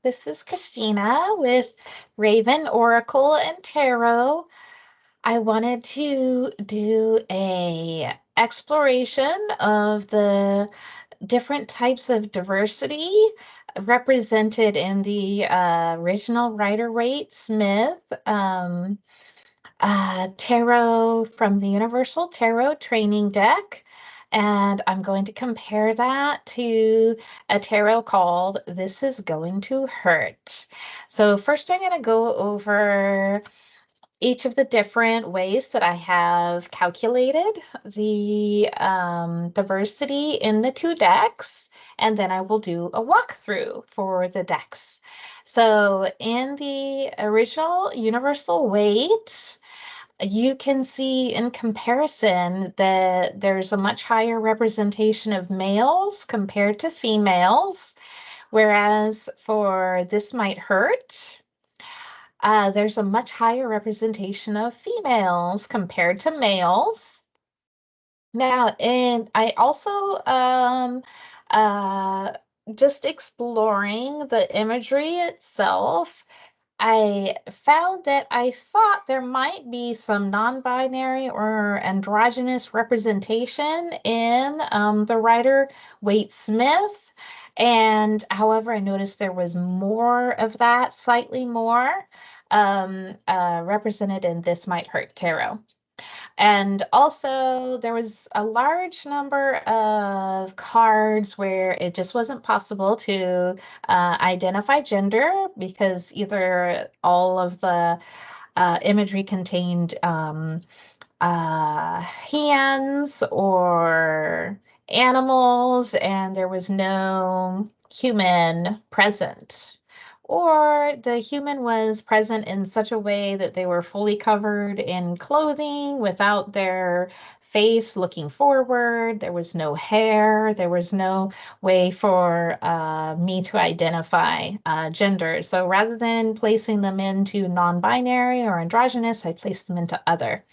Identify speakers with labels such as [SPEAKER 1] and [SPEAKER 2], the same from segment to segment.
[SPEAKER 1] This is Christina with Raven Oracle and Tarot. I wanted to do a exploration of the different types of diversity represented in the original Rider-Waite Smith tarot from the Universal Tarot Training Deck. And I'm going to compare that to a tarot called This Is Going to Hurt. So, first, I'm going to go over each of the different ways that I have calculated the diversity in the two decks, and then I will do a walkthrough for the decks. So, in the original Universal Weight, you can see in comparison that there's a much higher representation of males compared to females, whereas for This Might Hurt, there's a much higher representation of females compared to males. Now, and I also uh, just exploring the imagery itself, I found that I thought there might be some non-binary or androgynous representation in the writer Waite Smith. And however, I noticed there was more of that, slightly more, represented in This Might Hurt Tarot. And also, there was a large number of cards where it just wasn't possible to identify gender because either all of the imagery contained hands or animals, and there was no human present. Or the human was present in such a way that they were fully covered in clothing without their face looking forward. There was no hair. There was no way for me to identify gender. So rather than placing them into non-binary or androgynous, I placed them into other.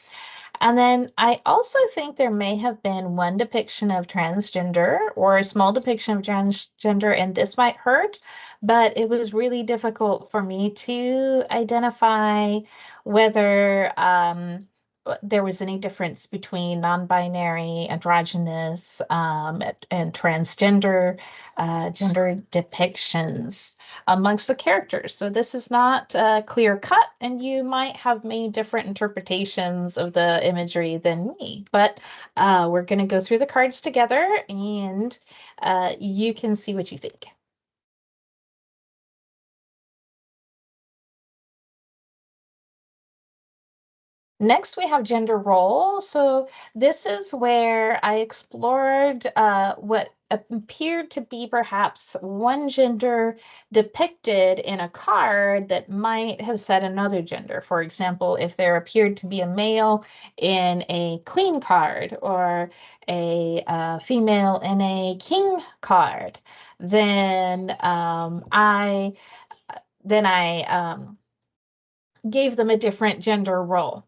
[SPEAKER 1] And then I also think there may have been one depiction of transgender or a small depiction of transgender, and This Might Hurt, but it was really difficult for me to identify whether there was any difference between non-binary, androgynous, and transgender gender depictions amongst the characters. So this is not clear cut, and you might have made different interpretations of the imagery than me. But we're going to go through the cards together, and you can see what you think. Next, we have gender role. So this is where I explored what appeared to be perhaps one gender depicted in a card that might have said another gender. For example, if there appeared to be a male in a queen card or a female in a king card, then I gave them a different gender role.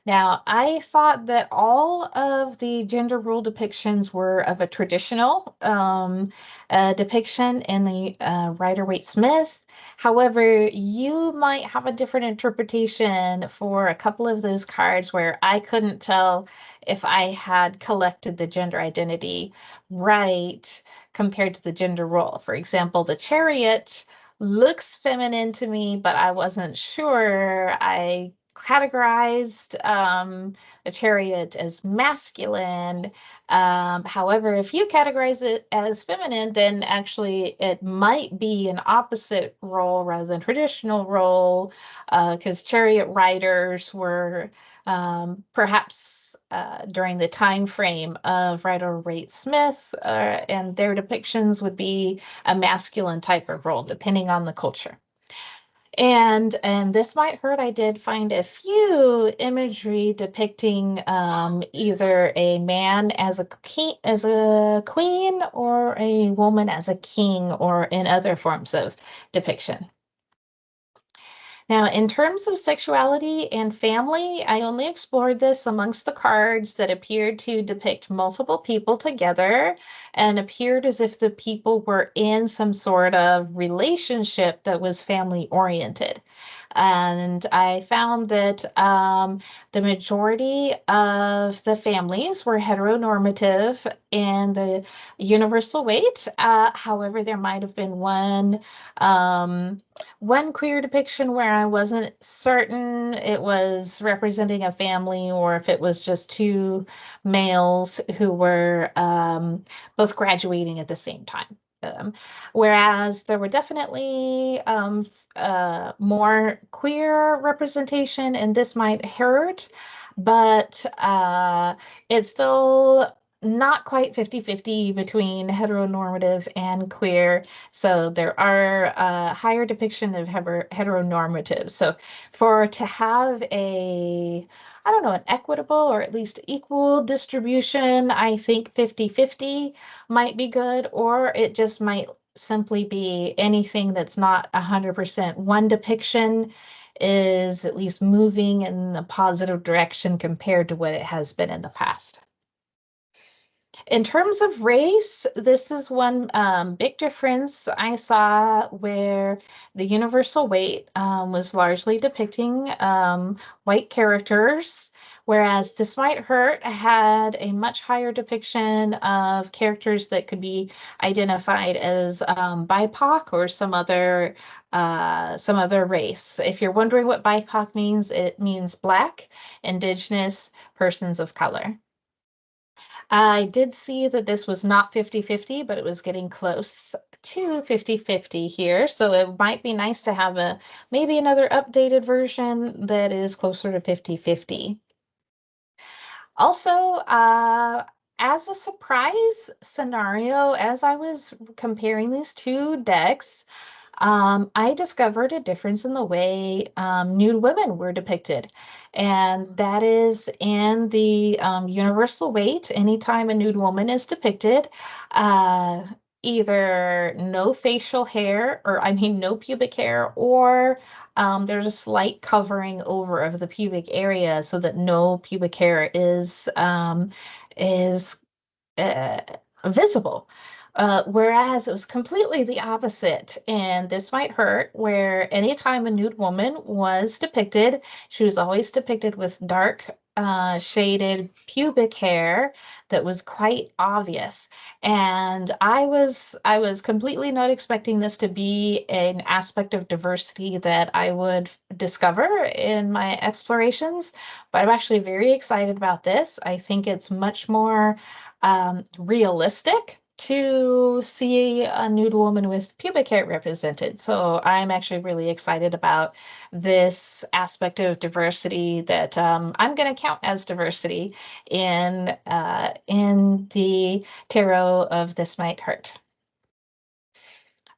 [SPEAKER 1] Now, I thought that all of the gender role depictions were of a traditional depiction in the Rider-Waite Smith. However, you might have a different interpretation for a couple of those cards where I couldn't tell if I had collected the gender identity right compared to the gender role. For example, the Chariot looks feminine to me, but I wasn't sure. I categorized the Chariot as masculine. However, if you categorize it as feminine, then actually it might be an opposite role rather than traditional role, because chariot riders were perhaps during the time frame of Rider-Waite Smith, and their depictions would be a masculine type of role, depending on the culture. And This Might Hurt, I did find a few imagery depicting either a man as a queen or a woman as a king or in other forms of depiction. Now, in terms of sexuality and family, I only explored this amongst the cards that appeared to depict multiple people together and appeared as if the people were in some sort of relationship that was family oriented. And I found that the majority of the families were heteronormative in the universal weight. However, there might have been one queer depiction where I wasn't certain it was representing a family or if it was just two males who were both graduating at the same time. Whereas there were definitely more queer representation, and this might hurt, but it's still not quite 50-50 between heteronormative and queer. So there are a higher depiction of heteronormative. So for to have I don't know, an equitable or at least equal distribution, I think 50-50 might be good, or it just might simply be anything that's not 100%. One depiction is at least moving in a positive direction compared to what it has been in the past. In terms of race, this is one big difference I saw where the universal weight was largely depicting white characters, whereas This Might Hurt had a much higher depiction of characters that could be identified as BIPOC or some other race. If you're wondering what BIPOC means, it means Black, Indigenous, persons of color. I did see that this was not 50-50, but it was getting close to 50-50 here. So it might be nice to have maybe another updated version that is closer to 50-50. Also, as a surprise scenario, as I was comparing these two decks, I discovered a difference in the way nude women were depicted. And that is in the universal weight. Anytime a nude woman is depicted, uh, either no facial hair, or I mean, no pubic hair, or there's a slight covering over of the pubic area so that no pubic hair is uh, visible. Whereas it was completely the opposite. And This Might Hurt, where anytime a nude woman was depicted, she was always depicted with dark, shaded pubic hair that was quite obvious. And I was completely not expecting this to be an aspect of diversity that I would discover in my explorations, but I'm actually very excited about this. I think it's much more realistic to see a nude woman with pubic hair represented. So I'm actually really excited about this aspect of diversity that I'm going to count as diversity in the tarot of This Might Hurt.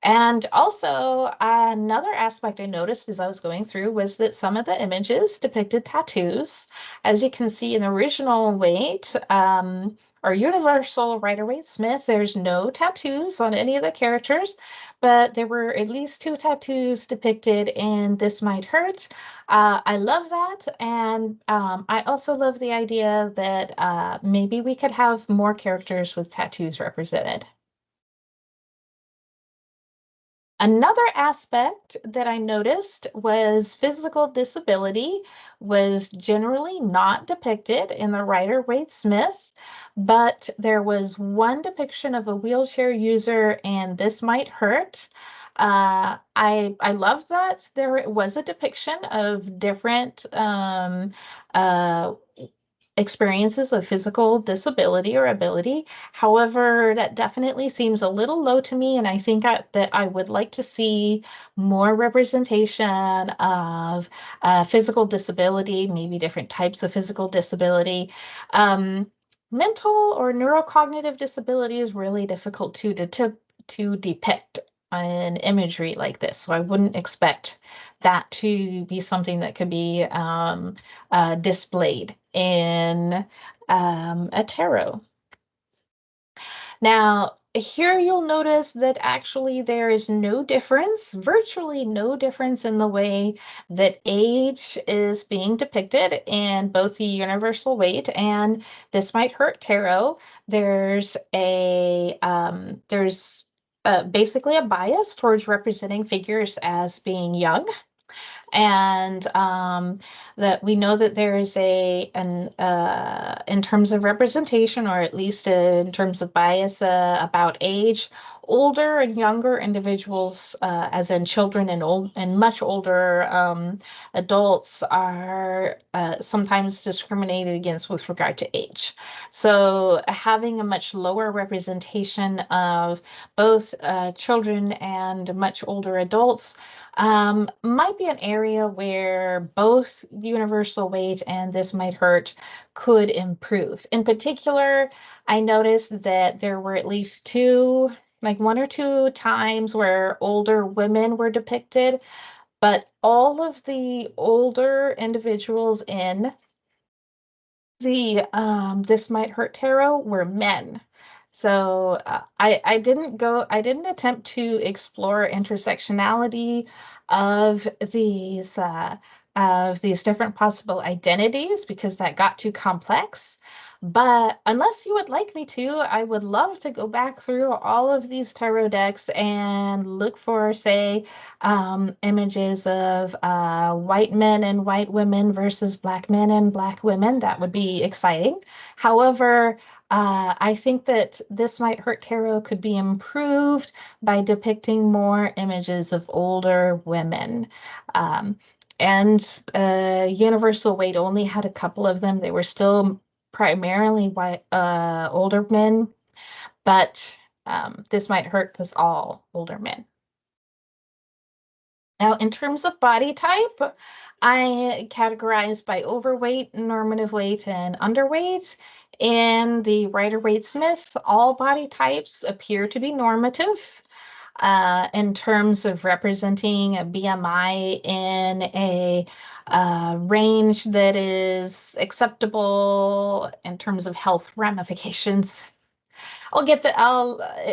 [SPEAKER 1] And also, another aspect I noticed as I was going through was that some of the images depicted tattoos. As you can see in the original Waite, or Universal Rider-Waite Smith, there's no tattoos on any of the characters, but there were at least two tattoos depicted in This Might Hurt. I love that, and I also love the idea that maybe we could have more characters with tattoos represented. Another aspect that I noticed was physical disability was generally not depicted in the Rider-Waite Smith, but there was one depiction of a wheelchair user, and This Might Hurt. I love that there was a depiction of different experiences of physical disability or ability. However, that definitely seems a little low to me, and I think that I would like to see more representation of physical disability, maybe different types of physical disability. Mental or neurocognitive disability is really difficult to depict in imagery like this, so I wouldn't expect that to be something that could be displayed in a tarot. Now, here you'll notice that actually there is no difference, virtually no difference in the way that age is being depicted in both the Universal Weight and This Might Hurt Tarot. There's basically a bias towards representing figures as being young, and that we know that there is in terms of representation, or at least in terms of bias about age, older and younger individuals, as in children and old and much older adults, are sometimes discriminated against with regard to age. So having a much lower representation of both children and much older adults might be an area where both Universal Weight and This Might Hurt could improve. In particular, I noticed that there were at least one or two times where older women were depicted, but all of the older individuals in the This Might Hurt Tarot were men. So I didn't attempt to explore intersectionality of these different possible identities because that got too complex. But unless you would like me to, I would love to go back through all of these tarot decks and look for, say, images of white men and white women versus black men and black women. That would be exciting. However, I think that This Might Hurt Tarot could be improved by depicting more images of older women. Um, and Universal Weight only had a couple of them. They were still primarily white, older men, but This Might Hurt was all older men. Now, in terms of body type, I categorize by overweight, normative weight, and underweight. In the Rider-Waite-Smith, all body types appear to be normative. In terms of representing a BMI in a range that is acceptable in terms of health ramifications. I'll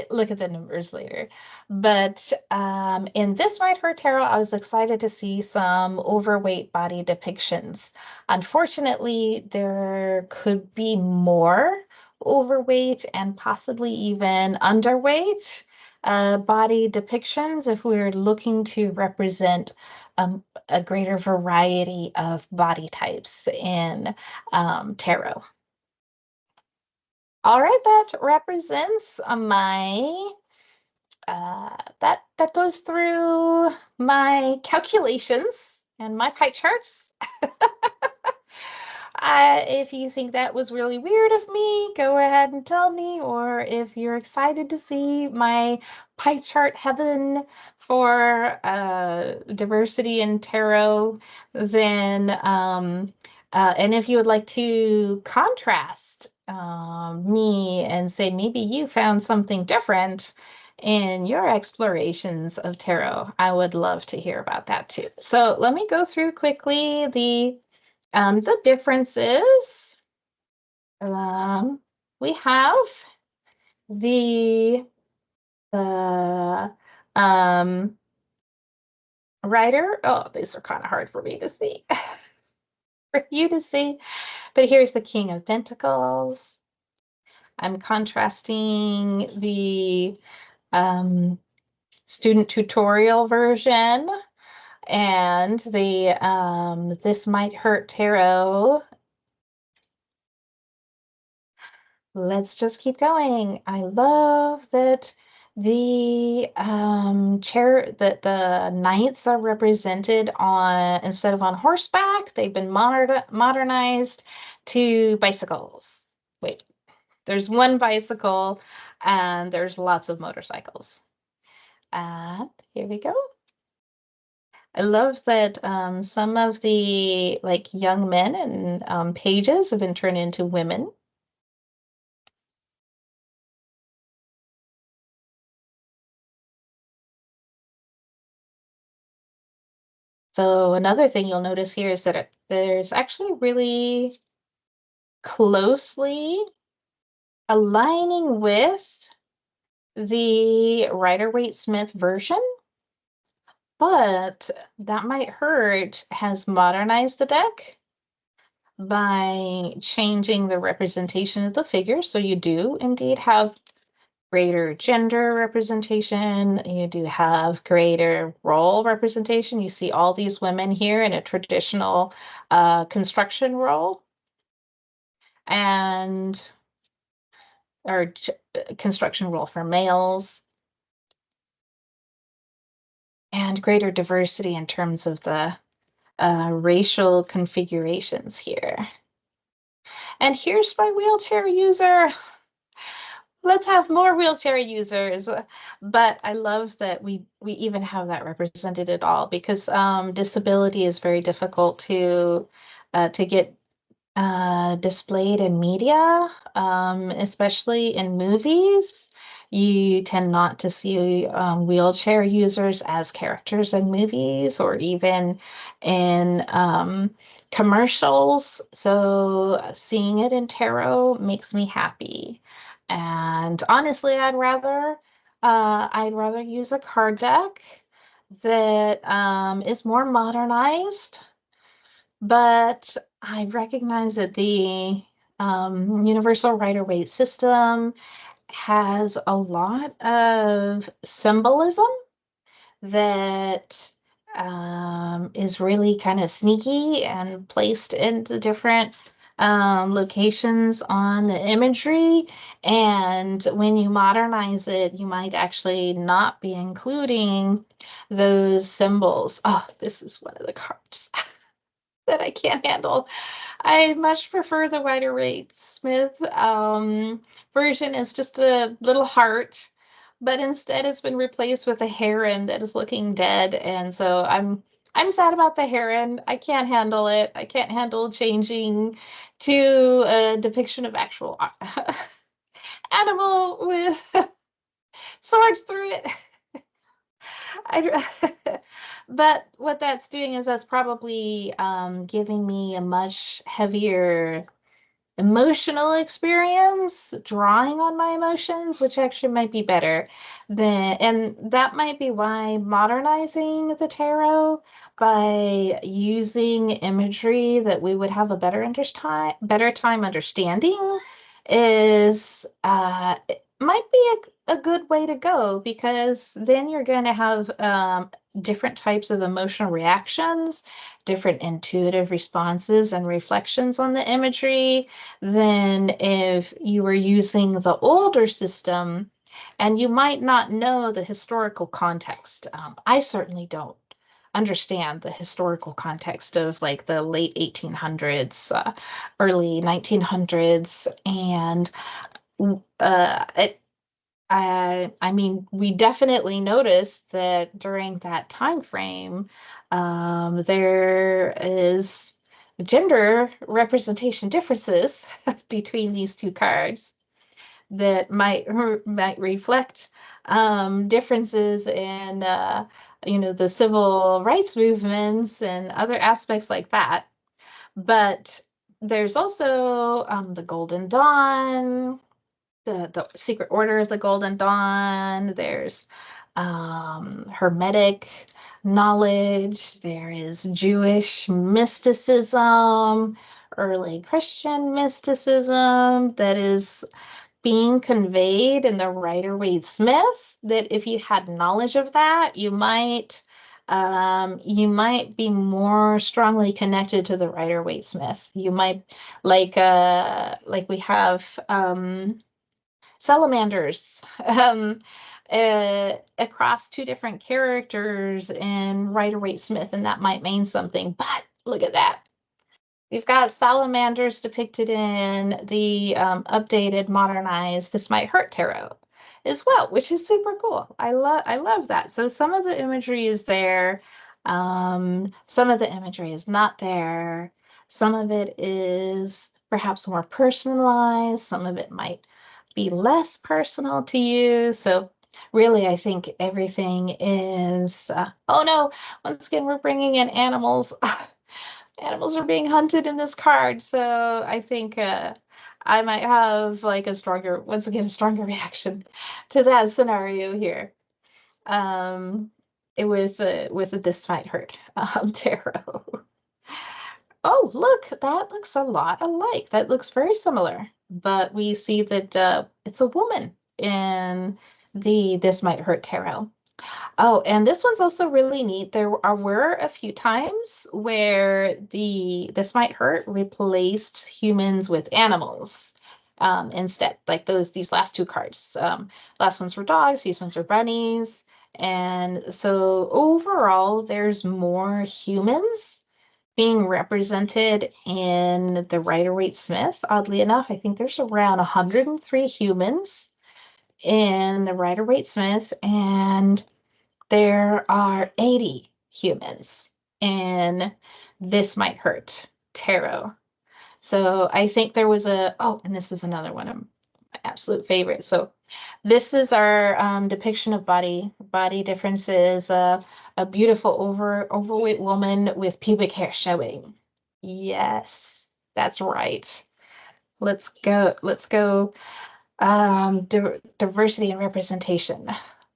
[SPEAKER 1] look at the numbers later. But in This Might Hurt Tarot, I was excited to see some overweight body depictions. Unfortunately, there could be more overweight and possibly even underweight body depictions if we're looking to represent a greater variety of body types in tarot. All right, that represents that goes through my calculations and my pie charts. If you think that was really weird of me, go ahead and tell me. Or if you're excited to see my pie chart heaven for diversity in tarot, then and if you would like to contrast me and say maybe you found something different in your explorations of tarot, I would love to hear about that too. So let me go through quickly the differences. We have the um, writer. Oh, these are kind of hard for me to see, for you to see. But here's the King of Pentacles. I'm contrasting the student tutorial version and the This Might Hurt Tarot. Let's just keep going. I love that the knights are represented on, instead of on horseback, they've been modernized to bicycles. Wait, there's one bicycle and there's lots of motorcycles. And here we go. I love that some of the young men and pages have been turned into women. So another thing you'll notice here is that there's actually really closely aligning with the Rider-Waite-Smith version, but That Might Hurt has modernized the deck by changing the representation of the figure. So you do indeed have greater gender representation. You do have greater role representation. You see all these women here in a traditional construction role and or construction role for males, and greater diversity in terms of the racial configurations here. And here's my wheelchair user. Let's have more wheelchair users. But I love that we even have that represented at all, because disability is very difficult to get displayed in media, especially in movies. You tend not to see wheelchair users as characters in movies or even in commercials. So seeing it in tarot makes me happy. And honestly, I'd rather use a card deck that is more modernized, but I recognize that the Universal Rider-Waite system has a lot of symbolism that is really kind of sneaky and placed into different locations on the imagery. And when you modernize it, you might actually not be including those symbols. Oh, this is one of the cards that I can't handle. I much prefer the Rider-Waite-Smith version. It's just a little heart, but instead it's been replaced with a heron that is looking dead. And so I'm sad about the heron. I can't handle it. I can't handle changing to a depiction of actual animal with swords through it. I, but what that's doing is that's probably giving me a much heavier emotional experience, drawing on my emotions, which actually might be better than, and that might be why modernizing the tarot by using imagery that we would have a better time understanding is it might be a good way to go, because then you're going to have different types of emotional reactions, different intuitive responses and reflections on the imagery than if you were using the older system, and you might not know the historical context. I certainly don't understand the historical context of like the late 1800s, early 1900s, and it I mean, we definitely noticed that during that time frame, there is gender representation differences between these two cards that might reflect differences in the civil rights movements and other aspects like that. But there's also the Golden Dawn, the Secret Order of the Golden Dawn. There's Hermetic knowledge. There is Jewish mysticism, early Christian mysticism that is being conveyed in the Rider-Waite-Smith. That if you had knowledge of that, you might be more strongly connected to the Rider-Waite-Smith. You might like we have salamanders across two different characters in Rider-Waite-Smith, and that might mean something. But look at that. We've got salamanders depicted in the updated, modernized This Might Hurt tarot as well, which is super cool. I love that. So some of the imagery is there. Some of the imagery is not there. Some of it is perhaps more personalized. Some of it might be less personal to you. So really, I think everything is, oh no, once again, we're bringing in animals. Animals are being hunted in this card. So I might have like once again, a stronger reaction to that scenario here. Um, with a this might hurt tarot. Oh, look, that looks a lot alike. That looks very similar, but we see that it's a woman in the This Might Hurt tarot. Oh, and this one's also really neat. Were a few times where the This Might Hurt replaced humans with animals instead, like these last two cards. Last ones were dogs, these ones are bunnies. And so overall, there's more humans being represented in the Rider-Waite-Smith. Oddly enough, I think there's around 103 humans in the Rider-Waite-Smith, and there are 80 humans in This Might Hurt tarot. So I think there was and this is another one of my absolute favorites. So this is our depiction of body differences. A beautiful overweight woman with pubic hair showing. Yes, that's right. Let's go. Let's go. Diversity and representation.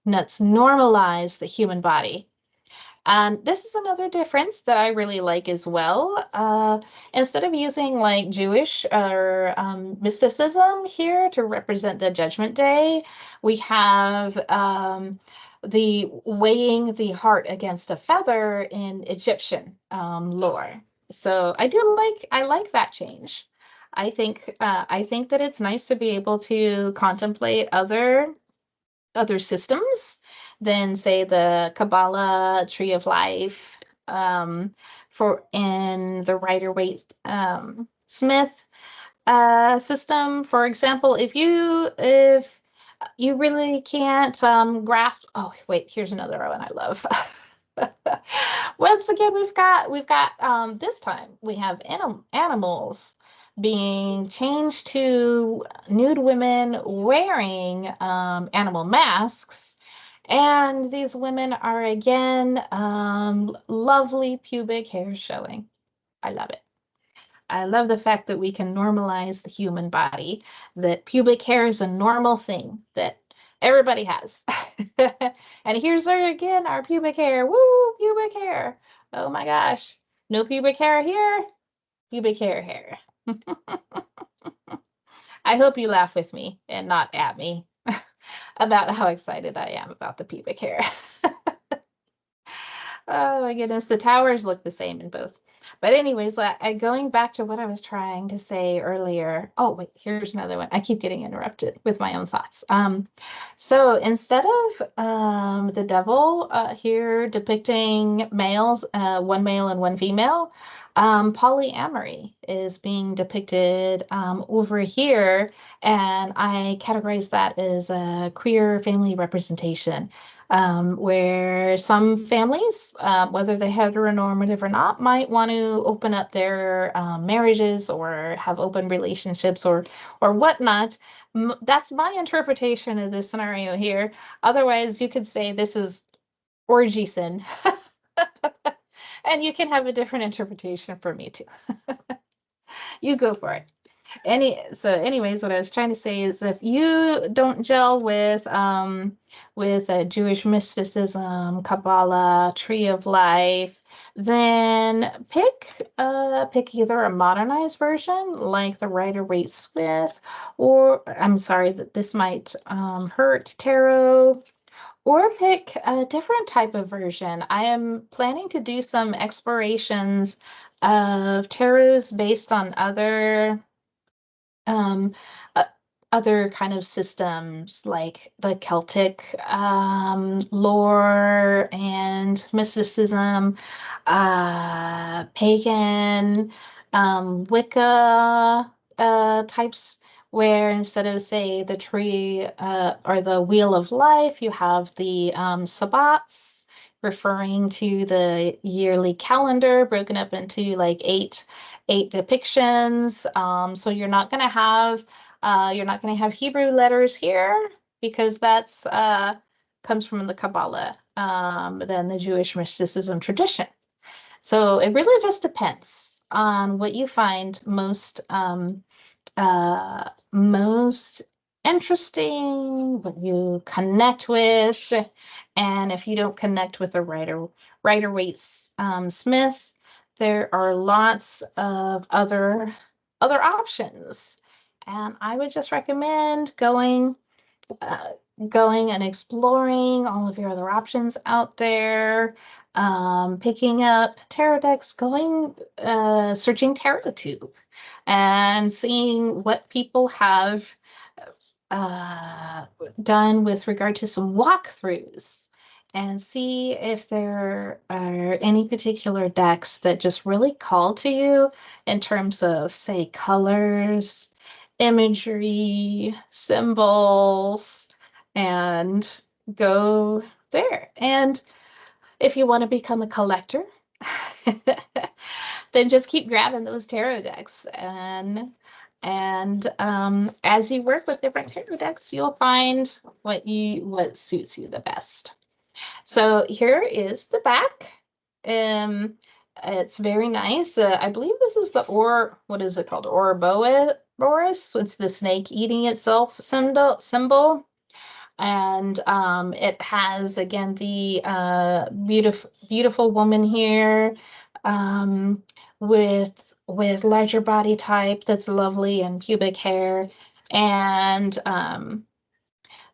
[SPEAKER 1] Let's normalize the human body. And this is another difference that I really like as well. Instead of using like Jewish or mysticism here to represent the Judgment Day, we have the weighing the heart against a feather in Egyptian lore. So I like that change. I think that it's nice to be able to contemplate other systems than say the Kabbalah Tree of Life for in the Rider-Waite Smith system. For example, if you really can't grasp, oh wait, here's another one I love. Once again, we've got this time we have animals being changed to nude women wearing animal masks. And these women are again lovely pubic hair showing. I love it. I love the fact that we can normalize the human body, that pubic hair is a normal thing that everybody has. And here's our pubic hair. Woo, pubic hair. Oh my gosh. No pubic hair here. Pubic hair. I hope you laugh with me and not at me about how excited I am about the pubic hair. Oh my goodness, the towers look the same in both. But anyways, going back to what I was trying to say earlier. Oh, wait, here's another one. I keep getting interrupted with my own thoughts. So instead of the devil here depicting males, one male and one female, polyamory is being depicted over here, and I categorize that as a queer family representation where some families, whether they're heteronormative or not, might want to open up their marriages or have open relationships or whatnot. That's my interpretation of this scenario here. Otherwise, you could say this is orgy sin. And you can have a different interpretation for me too. You go for it. Anyways, what I was trying to say is if you don't gel with Jewish mysticism, Kabbalah, Tree of Life, then pick either a modernized version like the Rider-Waite-Smith, or I'm sorry that this might hurt tarot, or pick a different type of version. I am planning to do some explorations of tarots based on um, uh, other kind of systems like the Celtic lore and mysticism, pagan, Wicca types, where instead of, say, the tree or the wheel of life, you have the sabbats, referring to the yearly calendar broken up into like eight depictions. So you're not gonna have Hebrew letters here because that's comes from the Kabbalah, then the Jewish mysticism tradition. So it really just depends on what you find most most interesting, what you connect with. And if you don't connect with a Rider Waite Smith, there are lots of other options. And I would just recommend uh, going and exploring all of your other options out there, picking up tarot decks, going searching TarotTube and seeing what people have uh, done with regard to some walkthroughs and see if there are any particular decks that just really call to you in terms of, say, colors, imagery, symbols, and go there. And if you want to become a collector, then just keep grabbing those tarot decks and as you work with different tarot decks, you'll find what suits you the best. So here is the back. Um, it's very nice. I believe this is the what is it called? Ouroboros. It's the snake eating itself symbol. And it has again the beautiful woman here with larger body type that's lovely and pubic hair, and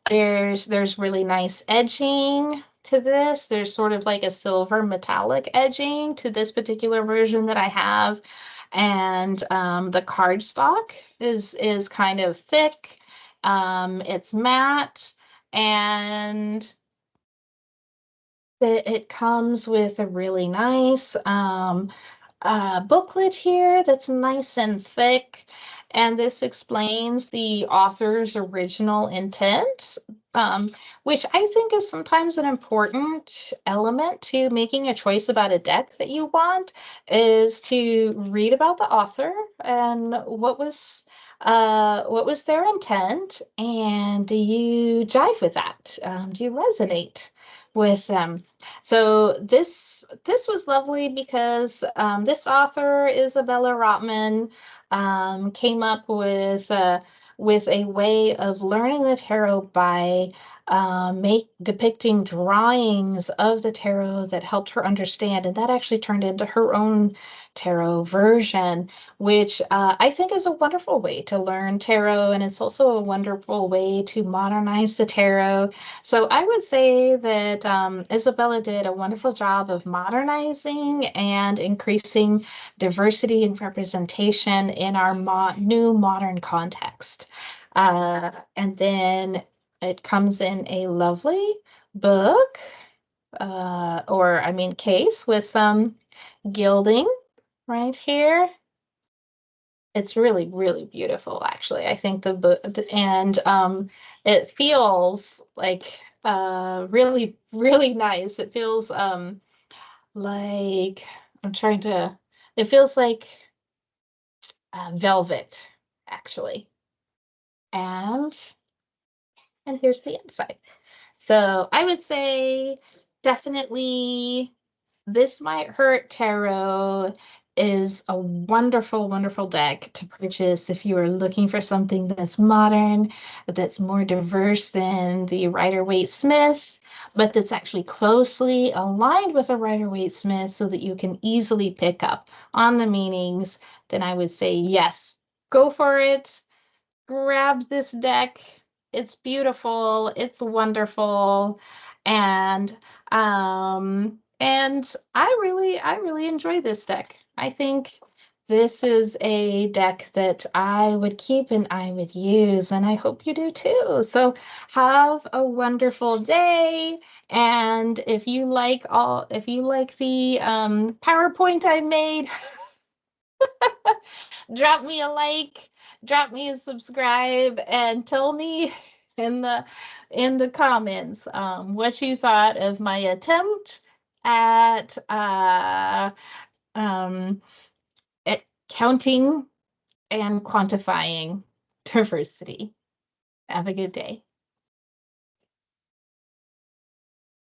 [SPEAKER 1] there's really nice edging to this. There's sort of like a silver metallic edging to this particular version that I have, and the cardstock is kind of thick. It's matte, and it comes with a really nice booklet here that's nice and thick. And this explains the author's original intent, um, which I think is sometimes an important element to making a choice about a deck that you want, is to read about the author and what was their intent, and do you jive with that? Do you resonate with them? So this was lovely because this author, Isabella Rotman, came up with a way of learning the tarot by make depicting drawings of the tarot that helped her understand, and that actually turned into her own tarot version, which I think is a wonderful way to learn tarot, and it's also a wonderful way to modernize the tarot. So I would say that Isabella did a wonderful job of modernizing and increasing diversity and representation in our new modern context. And then it comes in a lovely book, or I mean case with some gilding right here. It's really, really beautiful, actually. I think the book, and it feels like really, really nice. It feels like I'm trying to, it feels like velvet, actually. And here's the inside. So I would say definitely This Might Hurt Tarot is a wonderful, wonderful deck to purchase if you are looking for something that's modern, that's more diverse than the Rider-Waite Smith, but that's actually closely aligned with a Rider-Waite Smith so that you can easily pick up on the meanings. Then I would say yes, go for it. Grab this deck. It's beautiful, it's wonderful, and I really enjoy this deck. I think this is a deck that I would keep and I would use, and I hope you do too. So have a wonderful day. And if you like the PowerPoint I made, drop me a like, drop me a subscribe, and tell me in the comments what you thought of my attempt at um, at counting and quantifying diversity. Have a good day.